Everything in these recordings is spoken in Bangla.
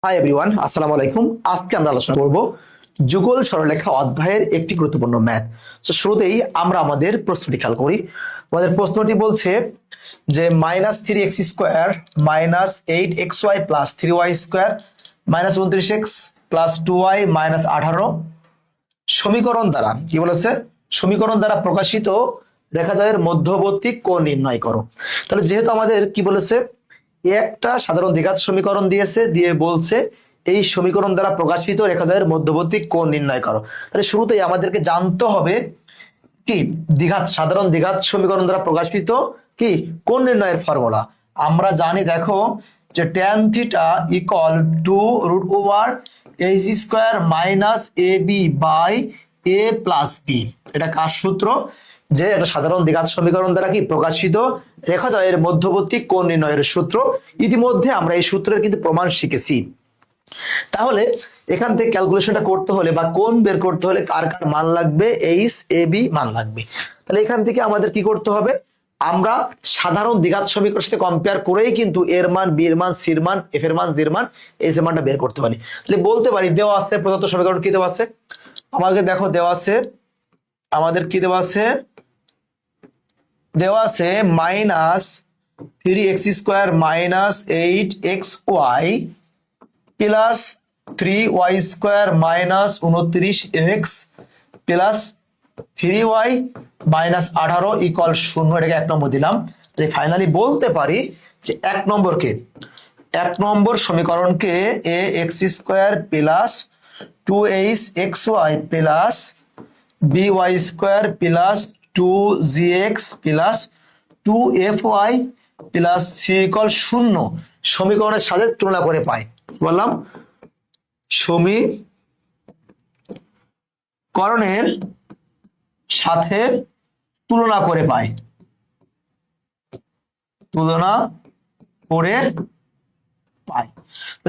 হাই এভরিওয়ান, আসসালামু আলাইকুম। আজকে আমরা আলোচনা করব যুগল সরলরেখা অধ্যায়ের একটি গুরুত্বপূর্ণ ম্যাথ। তো শুরুতেই আমরা আমাদের প্রশ্নটি খেয়াল করি। আমাদের প্রশ্নটি বলছে যে -3x² -8xy + 3y² -29x + 2y -18 সমীকরণ দ্বারা কি বলেছে? সমীকরণ দ্বারা প্রকাশিত রেখাদ্বয়ের মধ্যবর্তী কোণ নির্ণয় করো। তাহলে যেহেতু আমাদের কি বলেছে, একটা সাধারণ দ্বিঘাত সমীকরণ দিয়েছে, দিয়ে বলছে এই সমীকরণ দ্বারা প্রকাশিত রেখাদ্বয়ের মধ্যবর্তী কোণ নির্ণয় করো। তাহলে শুরুতেই আমাদেরকে জানতে হবে কি সাধারণ দ্বিঘাত সমীকরণ দ্বারা প্রকাশিত কি কোণ নির্ণয়ের ফর্মুলা। আমরা জানি, দেখো যে tan θ = 2√h² - ab / a + b। এটা কার সূত্র? যে একটা সাধারণ দ্বিঘাত সমীকরণ দ্বারা কি প্রকাশিত রেখাদ্বয়ের মধ্যবর্তী কোণ নির্ণয়ের সূত্র। ইতিমধ্যে আমরা এই সূত্রের কিন্তু প্রমাণ শিখেছি। তাহলে এখান থেকে ক্যালকুলেশনটা করতে হলে বা কোণ বের করতে হলে কার কার মান লাগবে? এইচ এ বি মান লাগবে। তাহলে এখান থেকে আমাদের কি করতে হবে? আমরা সাধারণ দ্বিঘাত সমীকরণের সাথে কম্পেয়ার করেই কিন্তু এর মান, বি এর মান, সি এর মান, এফ এর মান, জি এর মান, এইচ এর মানটা বের করতে পারি। তাহলে বলতে পারি দেওয়া আছে প্রদত্ত সমীকরণ কি দেওয়া আছে আমাকে, দেখো দেওয়া আছে আমাদের কি দেওয়া আছে -3x² -8xy + 3y² -29x + 3y -18 = 0। এটাকে 1 নম্বর দিলাম। তাই ফাইনালি বলতে পারি যে 1 নম্বর সমীকরণকে ax² + 2hxy + by² + 2gx + 2fy + c = 0 সমীকরণের সাথে তুলনা করে পাই। বললাম সমীকরণের সাথে তুলনা করে পাই,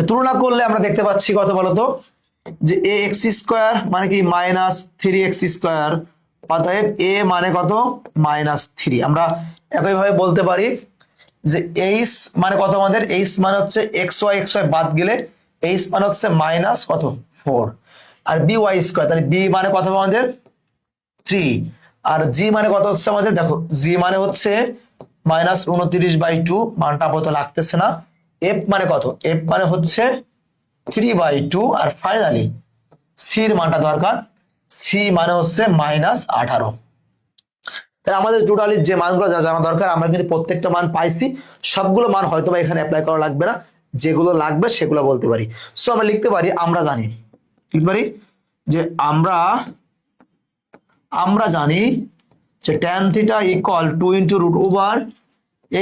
তুলনা করলে আমরা দেখতে পাচ্ছি কত বলতো, যে ax² মানে কি -3x², অতএব a মানে কত? -3। আমরা একইভাবে বলতে পারি যে h মানে কত? আমাদের h মানে হচ্ছে xy বাদ গেলে h মানে হচ্ছে -4 আর by², তাহলে b মানে কত আমাদের? 3। আর g মানে কত হচ্ছে আমাদের? দেখো g মানে হচ্ছে -29/2, মানটা আপাতত লাগতেছে না। f মানে কত? f মানে হচ্ছে 3/2। আর ফাইনালি c এর মানটা দরকার, c মানে হচ্ছে -18। তাহলে আমাদের টোটালি যে মানগুলো জানা দরকার, আমরা কিন্তু প্রত্যেকটা মান পাইছি। সবগুলো মান হয়তো বা এখানে অ্যাপ্লাই করা লাগবে না, যেগুলো লাগবে সেগুলো বলতে পারি। সো আমরা লিখতে পারি, আমরা জানি যে আমরা জানি যে tan θ = 2 × √h² -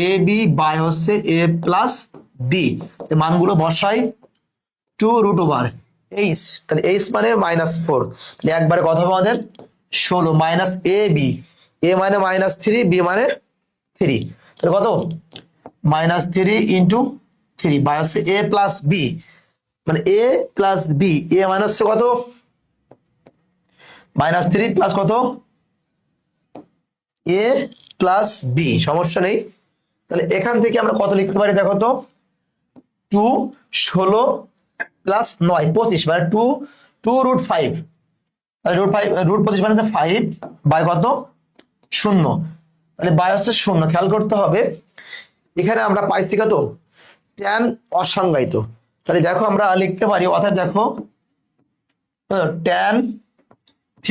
ab বাই হচ্ছে a + b। মানগুলো বসাই, 2√h, তাহলে h মানে -4, তাহলে একবারে কত হবে আমাদের? 16 -ab, a মানে -3, b মানে 3, তাহলে কত? -3 × 3 বাই হচ্ছে a + b, মানে a + b, a মানে হচ্ছে কত? -3 প্লাস কত? a + b, সমস্যা নেই। তাহলে এখান থেকে আমরা কত লিখতে পারি? দেখো তো, 2 16 + 9 25, মানে 2√5, তাহলে √25 মানে 5 বাই কত? 0, তাহলে বাই হচ্ছে 0। খেয়াল করতে হবে এখানে আমরা পাইছি কত? tan অসংজ্ঞায়িত। তাহলে দেখো আমরা লিখতে পারি, অর্থাৎ দেখো tan θ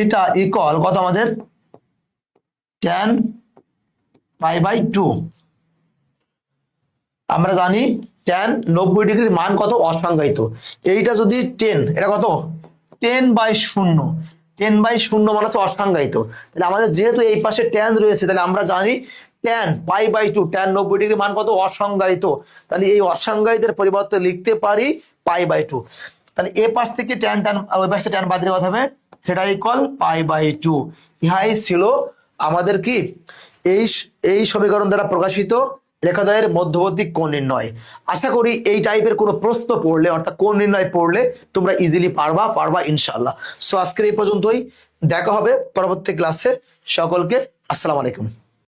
= কত আমাদের? tan π/2। আমরা জানি tan 90 ডিগ্রির মান কত? অসংজ্ঞায়িত। এইটা যদি 10, এটা কত? 10/0, 10/0 মানে হচ্ছে অসংজ্ঞায়িত। তাহলে আমাদের যেহেতু এই পাশে tan রয়েছে, তাহলে আমরা জানি tan π/2, tan 90 ডিগ্রির মান কত? অসংজ্ঞায়িত। তাহলে এই অসংজ্ঞায়িতের পরিবর্তে লিখতে পারি π/2। তাহলে এ পাশ থেকে tan ওই পাশে tan বাদ দিলে কত হবে? θ = π/2। ইহাই ছিল আমাদের কি এই সমীকরণ দ্বারা প্রকাশিত রেখাদ্বয়ের মধ্যবর্তী কোণ নির্ণয়। আশা করি এই টাইপের কোনো প্রশ্ন পড়লে, অর্থাৎ কোণ নির্ণয় পড়লে তোমরা ইজিলি পারবা ইনশাআল্লাহ। সো আজকের এই পর্যন্তই, দেখা হবে পরবর্তী ক্লাসে। সকলকে আসসালামু আলাইকুম।